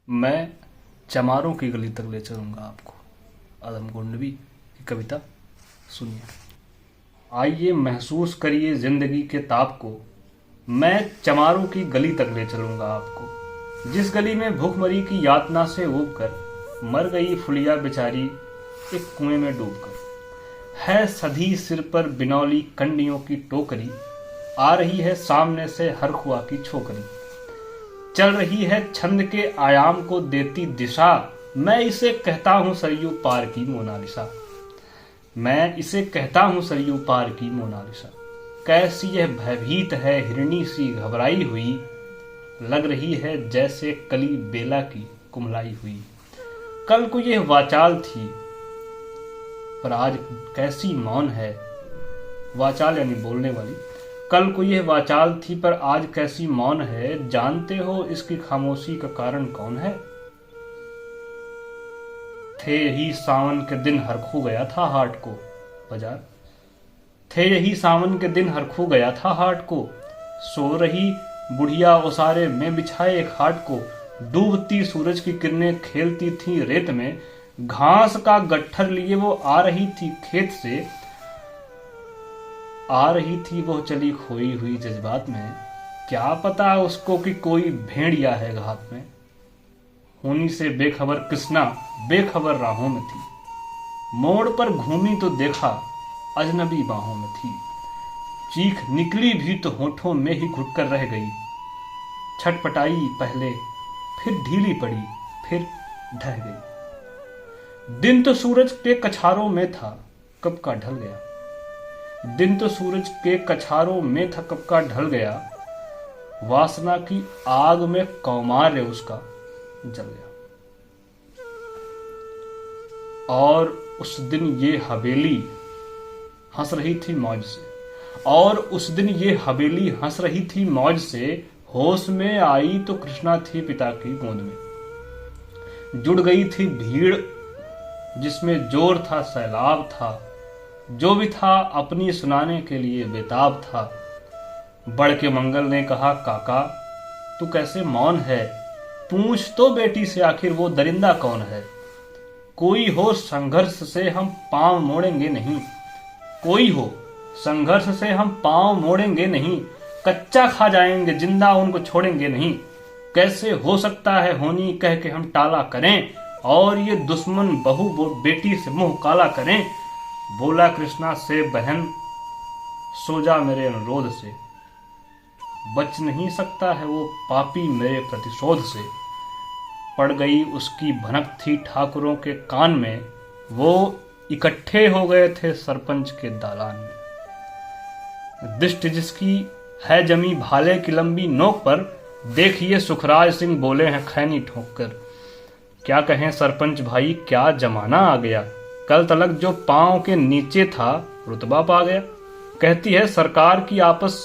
मैं चमारों की गली तक ले चलूंगा आपको। आदम गोंडवी की कविता सुनिए। आइए महसूस करिए जिंदगी के ताप को, मैं चमारों की गली तक ले चलूंगा आपको। जिस गली में भूखमरी की यातना से ऊब कर मर गई फुलिया बेचारी एक कुएं में डूबकर। है सधी सिर पर बिनौली कंडियों की टोकरी, आ रही है सामने से हर खुआ की छोकरी। चल रही है छंद के आयाम को देती दिशा, मैं इसे कहता हूं सरयू पार की मोनालिसा। मैं इसे कहता हूं सरयू पार की मोनालिसा। कैसी यह भयभीत है हिरणी सी घबराई हुई, लग रही है जैसे कली बेला की कुम्हलाई हुई। कल को यह वाचाल थी पर आज कैसी मौन है। वाचाल यानी बोलने वाली। कल को यह वाचाल थी पर आज कैसी मौन है, जानते हो इसकी खामोशी का कारण कौन है। थे यही सावन के दिन हर खू गया था हाट को बाजार। थे यही सावन के दिन हर खू गया था हाट को। सो रही बुढ़िया ओसारे में बिछाए एक खाट को। डूबती सूरज की किरणें खेलती थी रेत में, घास का गट्ठर लिए वो आ रही थी खेत से। आ रही थी वो चली खोई हुई जज्बात में, क्या पता उसको कि कोई भेड़िया है घात में। होनी से बेखबर कृष्णा बेखबर राहों में थी, मोड़ पर घूमी तो देखा अजनबी बाहों में थी। चीख निकली भी तो होठों में ही घुटकर रह गई। छटपटाई पहले फिर ढीली पड़ी फिर ढह गई। दिन तो सूरज के कछारों में था कब का ढल गया। दिन तो सूरज के कछारों में था कब का ढल गया। वासना की आग में कौमार्य उसका जल गया। और उस दिन ये हवेली हंस रही थी मौज से। और उस दिन ये हवेली हंस रही थी मौज से। होश में आई तो कृष्णा थी पिता की गोद में। जुड़ गई थी भीड़ जिसमें जोर था सैलाब था। जो भी था अपनी सुनाने के लिए बेताब था। बढ़ के मंगल ने कहा काका तू कैसे मौन है, पूछ तो बेटी से आखिर वो दरिंदा कौन है। कोई हो संघर्ष से हम पांव मोड़ेंगे नहीं। कोई हो संघर्ष से हम पांव मोड़ेंगे नहीं। कच्चा खा जाएंगे जिंदा उनको छोड़ेंगे नहीं। कैसे हो सकता है होनी कह के हम टाला करें, और ये दुश्मन बहू बेटी से मुंह काला करें। बोला कृष्णा से बहन सो जा मेरे अनुरोध से। बच नहीं सकता है वो पापी मेरे प्रतिशोध से। पड़ गई उसकी भनक थी ठाकुरों के कान में। वो इकट्ठे हो गए थे सरपंच के दालान में। दृष्टि जिसकी है जमी भाले की लंबी नोक पर, देखिए सुखराज सिंह बोले हैं खैनी ठोक कर। क्या कहें सरपंच भाई क्या जमाना आ गया। कल तलक जो पांव के नीचे था रुतबा पा गया। कहती है सरकार की आपस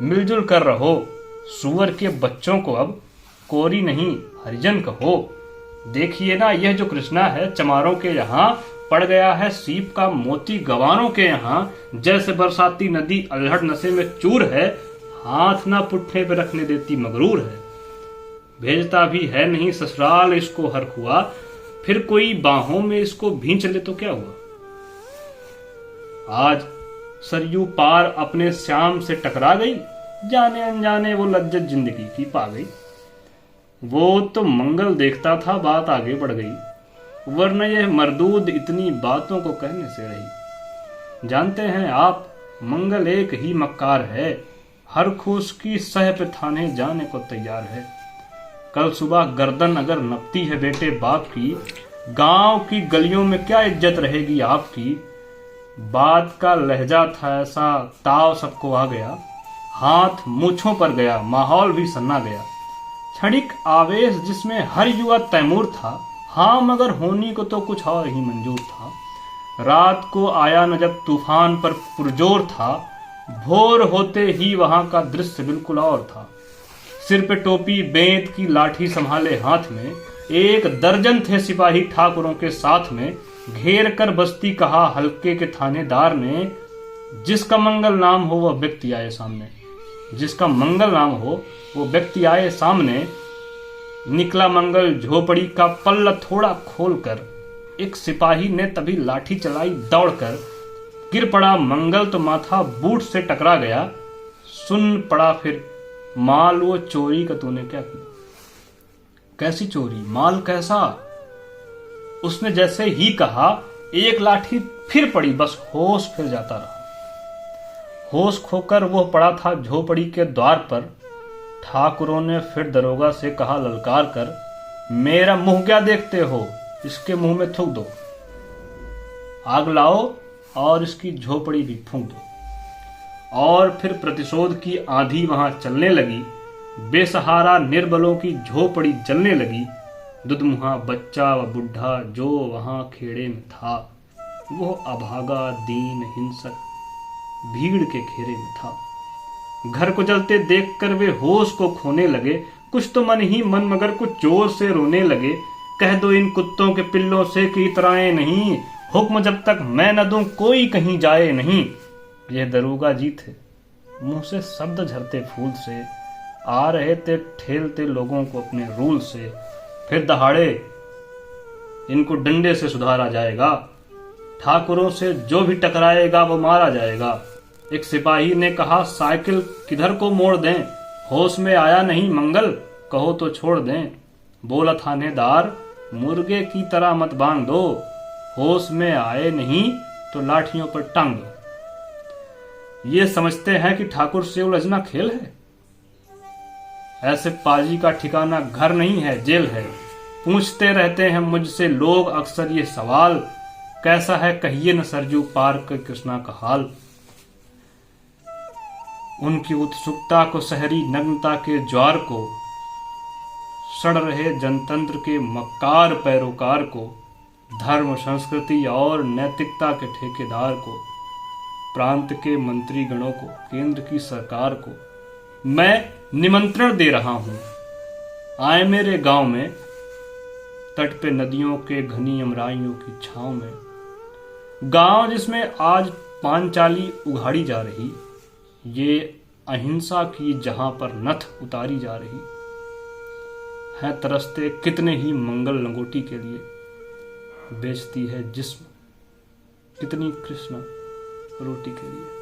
मिलजुल कर रहो। सुअर के बच्चों को अब कोरी नहीं हरिजन कहो। देखिए ना यह जो कृष्णा है चमारों के यहाँ, पड़ गया है सीप का मोती गवारों के यहाँ। जैसे बरसाती नदी अल्हड़ नशे में चूर है, हाथ ना पुट्ठे पे रखने देती मगरूर है। भेजता भी है नहीं ससुराल इसको हर खुआ, फिर कोई बाहों में इसको भींच ले तो क्या हुआ। आज सरयू पार अपने श्याम से टकरा गई, जाने अनजाने वो लज्जत जिंदगी की पा गई। वो तो मंगल देखता था बात आगे बढ़ गई, वरना यह मरदूद इतनी बातों को कहने से रही। जानते हैं आप मंगल एक ही मक्कार है, हर खूस की सह पे थाने जाने को तैयार है। कल सुबह गर्दन अगर नपती है बेटे बाप की, गांव की गलियों में क्या इज्जत रहेगी आपकी। बात का लहजा था ऐसा ताव सबको आ गया। हाथ मूछों पर गया माहौल भी सन्ना गया। क्षणिक आवेश जिसमें हर युवा तैमूर था, हाँ मगर होनी को तो कुछ और ही मंजूर था। रात को आया न जब तूफान पर पुरजोर था, भोर होते ही वहां का दृश्य बिल्कुल और था। सिर पे टोपी बेंत की लाठी संभाले हाथ में, एक दर्जन थे सिपाही ठाकुरों के साथ में। घेर कर बस्ती कहा हल्के के थानेदार ने, जिसका मंगल नाम हो वह व्यक्ति आए सामने। जिसका मंगल नाम हो वो व्यक्ति आए सामने। निकला मंगल झोपड़ी का पल्ला थोड़ा खोलकर। एक सिपाही ने तभी लाठी चलाई दौड़कर। गिर पड़ा मंगल तो माथा बूट से टकरा गया। सुन पड़ा फिर, माल वो चोरी का तूने क्या किया? कैसी चोरी? माल कैसा? उसने जैसे ही कहा, एक लाठी फिर पड़ी, बस होश फिर जाता रहा। होश खोकर वो पड़ा था झोपड़ी के द्वार पर। ठाकुरों ने फिर दरोगा से कहा ललकार कर, मेरा मुंह क्या देखते हो? इसके मुंह में थूक दो, आग लाओ और इसकी झोपड़ी भी फूंक दो। और फिर प्रतिशोध की आंधी वहां चलने लगी। बेसहारा निर्बलों की झोपड़ी जलने लगी। दुधमुहा बच्चा व बुढ़ा जो वहां खेड़े में था, वो अभागा दीन हिंसक भीड़ के घेरे में था। घर को जलते देखकर वे होश को खोने लगे। कुछ तो मन ही मन मगर कुछ जोर से रोने लगे। कह दो इन कुत्तों के पिल्लों से कि इतराए नहीं, हुक्म जब तक मैं न दूं कोई कहीं जाए नहीं। ये दरोगा जी थे, मुंह से शब्द झरते फूल से, आ रहे थे ठेलते लोगों को अपने रूल से। फिर दहाड़े इनको डंडे से सुधारा जाएगा, ठाकुरों से जो भी टकराएगा वो मारा जाएगा। एक सिपाही ने कहा साइकिल किधर को मोड़ दें, होश में आया नहीं मंगल, कहो तो छोड़ दें। बोला थानेदार, मुर्गे की तरह मत बांध दो, होश में आए नहीं तो लाठियों पर टांग दो। ये समझते हैं कि ठाकुर से उलझना खेल है। ऐसे पाजी का ठिकाना घर नहीं है, जेल है। पूछते रहते हैं मुझसे लोग अक्सर ये सवाल, कैसा है कहिए न सरजू पार के कृष्णा का हाल। उनकी उत्सुकता को, सहरी नग्नता के ज्वार को, सड़ रहे जनतंत्र के मक्कार पैरोकार को, धर्म संस्कृति और नैतिकता के ठेकेदार को, प्रांत के मंत्री गणों को, केंद्र की सरकार को मैं निमंत्रण दे रहा हूं, आए मेरे गांव में, तट पे नदियों के घनी अमराइयों की छांव में। गांव जिसमें आज पांचाली उघाड़ी जा रही, ये अहिंसा की जहां पर नथ उतारी जा रही है। तरसते कितने ही मंगल लंगोटी के लिए, बेचती है जिस्म कितनी कृष्णा रोटी के लिए।